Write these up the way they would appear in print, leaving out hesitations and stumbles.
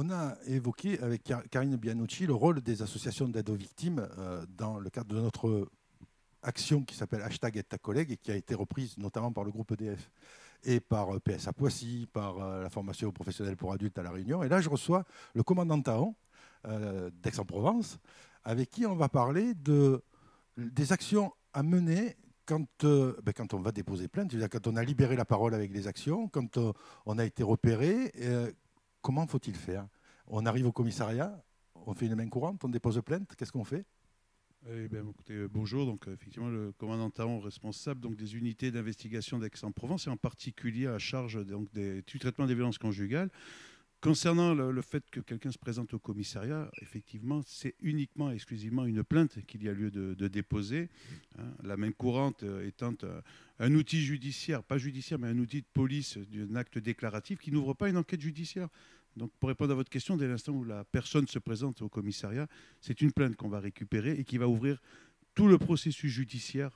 On a évoqué avec Karine Bianucci le rôle des associations d'aide aux victimes dans le cadre de notre action qui s'appelle Hashtag Aide ta collègue et qui a été reprise notamment par le groupe EDF et par PSA Poissy, par la formation professionnelle pour adultes à La Réunion. Et là, je reçois le commandant Taon d'Aix-en-Provence, avec qui on va parler des actions à mener quand on va déposer plainte, c'est-à-dire quand on a libéré la parole avec des actions, quand on a été repéré, comment faut-il faire? On arrive au commissariat, on fait une main courante, on dépose plainte, qu'est-ce qu'on fait? Eh bien, écoutez, bonjour. Donc, effectivement, le commandant Taon, responsable donc, des unités d'investigation d'Aix-en-Provence et en particulier à charge donc, du traitement des violences conjugales. Concernant le fait que quelqu'un se présente au commissariat, effectivement, c'est uniquement et exclusivement une plainte qu'il y a lieu de déposer. Hein. La main courante étant un outil judiciaire, pas judiciaire, mais un outil de police d'un acte déclaratif qui n'ouvre pas une enquête judiciaire. Donc, pour répondre à votre question, dès l'instant où la personne se présente au commissariat, c'est une plainte qu'on va récupérer et qui va ouvrir tout le processus judiciaire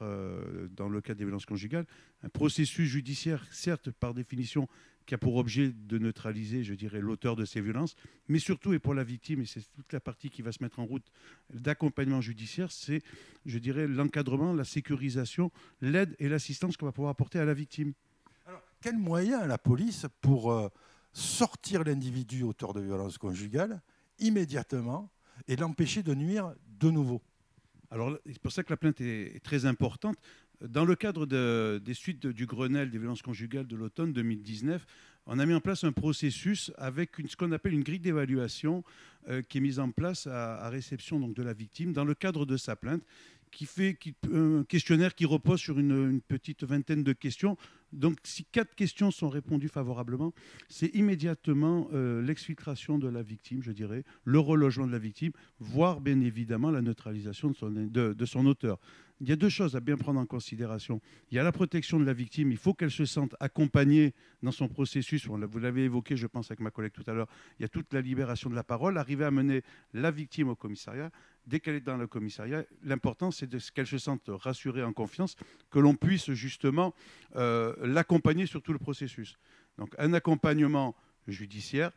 dans le cas des violences conjugales. Un processus judiciaire, certes, par définition, qui a pour objet de neutraliser, je dirais, l'auteur de ces violences, mais surtout, et pour la victime, et c'est toute la partie qui va se mettre en route d'accompagnement judiciaire, c'est, je dirais, l'encadrement, la sécurisation, l'aide et l'assistance qu'on va pouvoir apporter à la victime. Alors, quels moyens a la police pour sortir l'individu auteur de violences conjugales immédiatement et l'empêcher de nuire de nouveau? Alors, c'est pour ça que la plainte est très importante. Dans le cadre des suites du Grenelle des violences conjugales de l'automne 2019, on a mis en place un processus avec ce qu'on appelle une grille d'évaluation qui est mise en place à réception donc, de la victime dans le cadre de sa plainte, un questionnaire qui repose sur une petite vingtaine de questions. Donc, si 4 questions sont répondues favorablement, c'est immédiatement l'exfiltration de la victime, je dirais, le relogement de la victime, voire bien évidemment la neutralisation de son auteur. Il y a 2 choses à bien prendre en considération. Il y a la protection de la victime. Il faut qu'elle se sente accompagnée dans son processus. Vous l'avez évoqué, je pense, avec ma collègue tout à l'heure. Il y a toute la libération de la parole, arriver à mener la victime au commissariat. Dès qu'elle est dans le commissariat, l'important, c'est qu'elle se sente rassurée, en confiance, que l'on puisse justement l'accompagner sur tout le processus. Donc, un accompagnement judiciaire,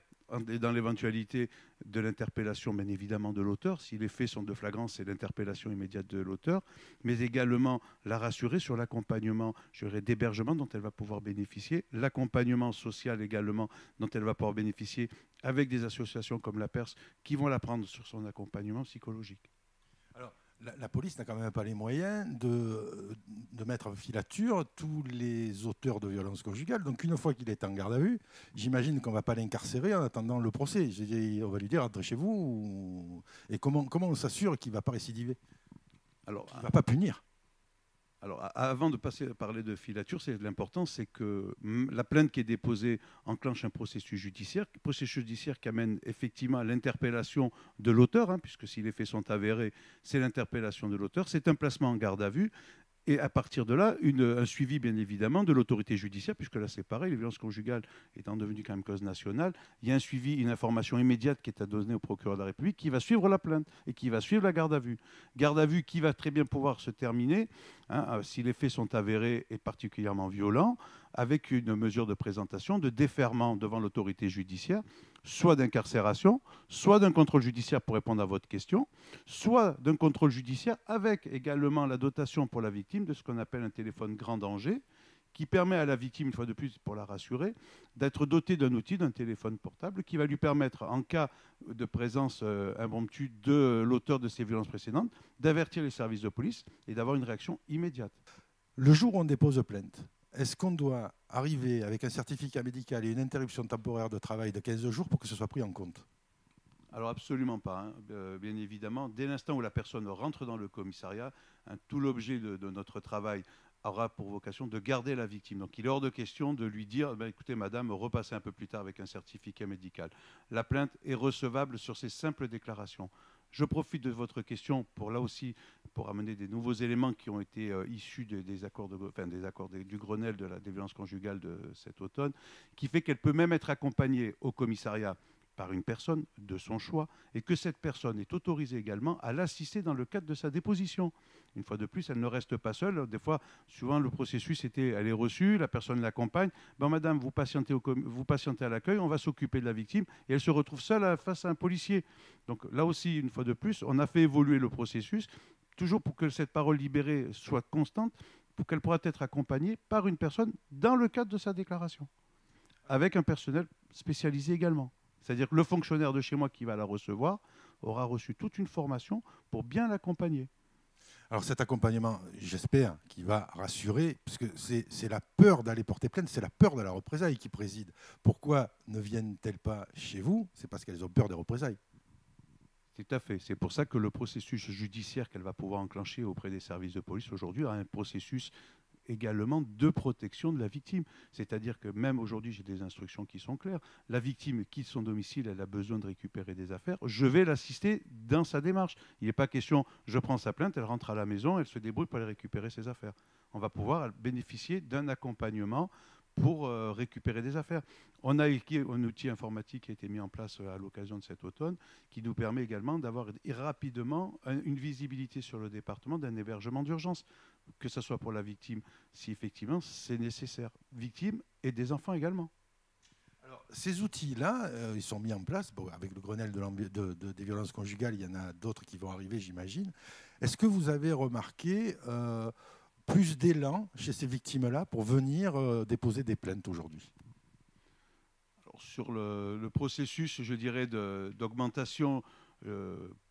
dans l'éventualité de l'interpellation, bien évidemment, de l'auteur. Si les faits sont de flagrance, c'est l'interpellation immédiate de l'auteur, mais également la rassurer sur l'accompagnement, je dirais, d'hébergement dont elle va pouvoir bénéficier, l'accompagnement social également dont elle va pouvoir bénéficier avec des associations comme la PERS qui vont la prendre sur son accompagnement psychologique. Alors, la police n'a quand même pas les moyens de mettre en filature tous les auteurs de violences conjugales. Donc, une fois qu'il est en garde à vue, j'imagine qu'on ne va pas l'incarcérer en attendant le procès. On va lui dire, rentrez chez vous. Et comment on s'assure qu'il ne va pas récidiver? Alors, qu'il ne va pas punir? Alors, avant de parler de filature, l'important, c'est que la plainte qui est déposée enclenche un processus judiciaire qui amène effectivement à l'interpellation de l'auteur, hein, puisque si les faits sont avérés, c'est l'interpellation de l'auteur, c'est un placement en garde à vue, et à partir de là, un suivi bien évidemment de l'autorité judiciaire, puisque là c'est pareil, les violences conjugales étant devenues quand même cause nationale, il y a un suivi, une information immédiate qui est à donner au procureur de la République qui va suivre la plainte et qui va suivre la garde à vue. Garde à vue qui va très bien pouvoir se terminer, hein, si les faits sont avérés et particulièrement violents, avec une mesure de présentation, de déferment devant l'autorité judiciaire, soit d'incarcération, soit d'un contrôle judiciaire pour répondre à votre question, soit d'un contrôle judiciaire avec également la dotation pour la victime de ce qu'on appelle un téléphone grand danger, qui permet à la victime, une fois de plus pour la rassurer, d'être dotée d'un outil, d'un téléphone portable, qui va lui permettre, en cas de présence impromptue de l'auteur de ces violences précédentes, d'avertir les services de police et d'avoir une réaction immédiate. Le jour où on dépose plainte, est-ce qu'on doit arriver avec un certificat médical et une interruption temporaire de travail de 15 jours pour que ce soit pris en compte? Alors absolument pas, hein. Bien évidemment, dès l'instant où la personne rentre dans le commissariat, hein, tout l'objet de notre travail aura pour vocation de garder la victime. Donc il est hors de question de lui dire écoutez madame, repassez un peu plus tard avec un certificat médical. La plainte est recevable sur ces simples déclarations. Je profite de votre question pour là aussi pour amener des nouveaux éléments qui ont été issus des accords, du Grenelle des violences conjugales de cet automne, qui fait qu'elle peut même être accompagnée au commissariat par une personne de son choix et que cette personne est autorisée également à l'assister dans le cadre de sa déposition. Une fois de plus, elle ne reste pas seule. Des fois, souvent, le processus était, elle est reçue, la personne l'accompagne. Ben, madame, vous patientez à l'accueil, on va s'occuper de la victime. Et elle se retrouve seule face à un policier. Donc là aussi, une fois de plus, on a fait évoluer le processus, toujours pour que cette parole libérée soit constante, pour qu'elle pourra être accompagnée par une personne dans le cadre de sa déclaration, avec un personnel spécialisé également. C'est-à-dire que le fonctionnaire de chez moi qui va la recevoir aura reçu toute une formation pour bien l'accompagner. Alors cet accompagnement, j'espère qu'il va rassurer, parce que c'est la peur d'aller porter plainte, c'est la peur de la représaille qui préside. Pourquoi ne viennent-elles pas chez vous? C'est parce qu'elles ont peur des représailles. Tout à fait. C'est pour ça que le processus judiciaire qu'elle va pouvoir enclencher auprès des services de police aujourd'hui a un processus également de protection de la victime. C'est-à-dire que même aujourd'hui, j'ai des instructions qui sont claires. La victime quitte son domicile, elle a besoin de récupérer des affaires. Je vais l'assister dans sa démarche. Il n'est pas question, je prends sa plainte, elle rentre à la maison, elle se débrouille pour aller récupérer ses affaires. On va pouvoir bénéficier d'un accompagnement pour récupérer des affaires. On a un outil informatique qui a été mis en place à l'occasion de cet automne, qui nous permet également d'avoir rapidement une visibilité sur le département d'un hébergement d'urgence, que ce soit pour la victime, si effectivement c'est nécessaire. Victime et des enfants également. Alors, ces outils-là, ils sont mis en place. Bon, avec le Grenelle des violences conjugales, il y en a d'autres qui vont arriver, j'imagine. Est-ce que vous avez remarqué plus d'élan chez ces victimes-là pour venir déposer des plaintes aujourd'hui? Sur le processus, je dirais, d'augmentation,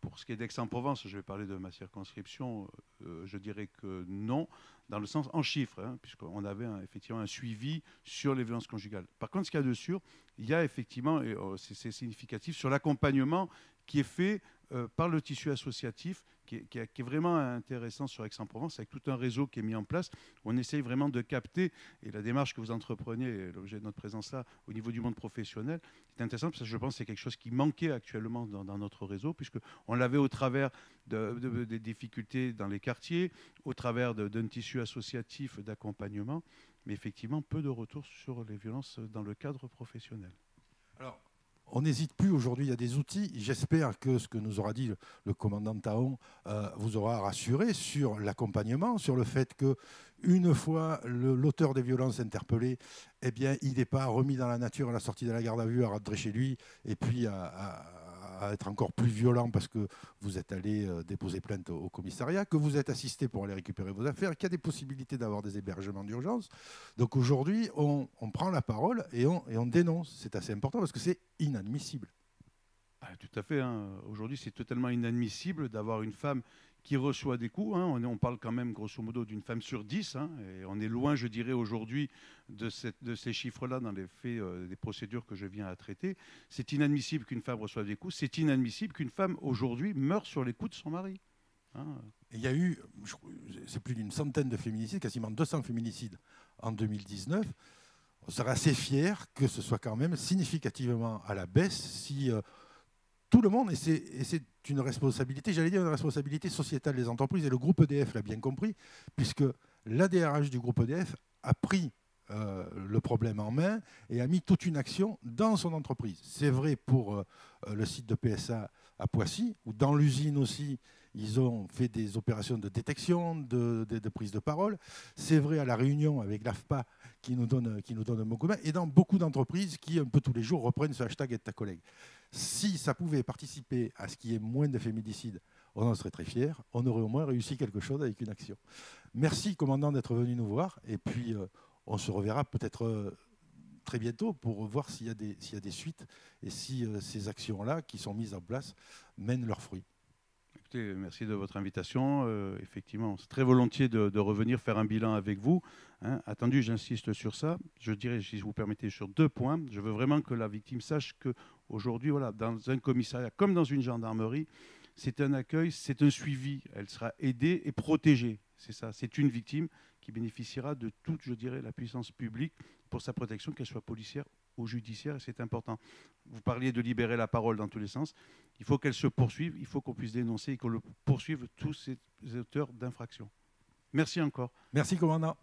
pour ce qui est d'Aix-en-Provence, je vais parler de ma circonscription, je dirais que non, dans le sens en chiffres, hein, puisqu'on avait effectivement un suivi sur les violences conjugales. Par contre, ce qu'il y a de sûr, il y a effectivement, et c'est significatif, sur l'accompagnement qui est fait par le tissu associatif, qui est vraiment intéressant sur Aix-en-Provence, avec tout un réseau qui est mis en place. On essaye vraiment de capter, et la démarche que vous entreprenez, l'objet de notre présence là, au niveau du monde professionnel, c'est intéressant parce que je pense que c'est quelque chose qui manquait actuellement dans notre réseau, puisqu'on l'avait au travers des difficultés dans les quartiers, au travers d'un tissu associatif d'accompagnement, mais effectivement peu de retours sur les violences dans le cadre professionnel. Alors, on n'hésite plus aujourd'hui, il y a des outils. J'espère que ce que nous aura dit le commandant Taon vous aura rassuré sur l'accompagnement, sur le fait qu'une fois l'auteur des violences interpellé, eh bien, il n'est pas remis dans la nature à la sortie de la garde à vue, à rentrer chez lui, et puis à être encore plus violent parce que vous êtes allé déposer plainte au commissariat, que vous êtes assisté pour aller récupérer vos affaires, qu'il y a des possibilités d'avoir des hébergements d'urgence. Donc aujourd'hui, on prend la parole et on dénonce. C'est assez important parce que c'est inadmissible. Ah, tout à fait. Hein. Aujourd'hui, c'est totalement inadmissible d'avoir une femme qui reçoit des coups. Hein. On parle quand même, grosso modo, d'une femme sur 10. Hein, et on est loin, je dirais, aujourd'hui de ces chiffres-là dans les faits des procédures que je viens à traiter. C'est inadmissible qu'une femme reçoive des coups. C'est inadmissible qu'une femme, aujourd'hui, meure sur les coups de son mari. Hein. Il y a eu, c'est plus d'une centaine de féminicides, quasiment 200 féminicides en 2019. On serait assez fiers que ce soit quand même significativement à la baisse si tout le monde, et c'est une responsabilité, j'allais dire une responsabilité sociétale des entreprises, et le groupe EDF l'a bien compris, puisque l'ADRH du groupe EDF a pris le problème en main et a mis toute une action dans son entreprise. C'est vrai pour le site de PSA à Poissy, où dans l'usine aussi, ils ont fait des opérations de détection, de prise de parole. C'est vrai à La Réunion avec l'AFPA qui nous donne un bon coup de main, et dans beaucoup d'entreprises qui, un peu tous les jours, reprennent ce hashtag Aide ta collègue. Si ça pouvait participer à ce qu'il y ait moins de féminicides, on en serait très fiers. On aurait au moins réussi quelque chose avec une action. Merci, commandant, d'être venu nous voir. Et puis, on se reverra peut-être très bientôt pour voir s'il y a des suites et si ces actions-là qui sont mises en place mènent leurs fruits. Écoutez, merci de votre invitation. Effectivement, c'est très volontiers de revenir faire un bilan avec vous. Hein. Attendu, j'insiste sur ça. Je dirais, si vous permettez, sur 2 points. Je veux vraiment que la victime sache qu'aujourd'hui, voilà, dans un commissariat comme dans une gendarmerie, c'est un accueil, c'est un suivi. Elle sera aidée et protégée. C'est ça. C'est une victime qui bénéficiera de toute, je dirais, la puissance publique pour sa protection, qu'elle soit policière ou judiciaire, et c'est important. Vous parliez de libérer la parole dans tous les sens. Il faut qu'elle se poursuive, il faut qu'on puisse dénoncer et qu'on le poursuive tous ces auteurs d'infractions. Merci encore. Merci, commandant.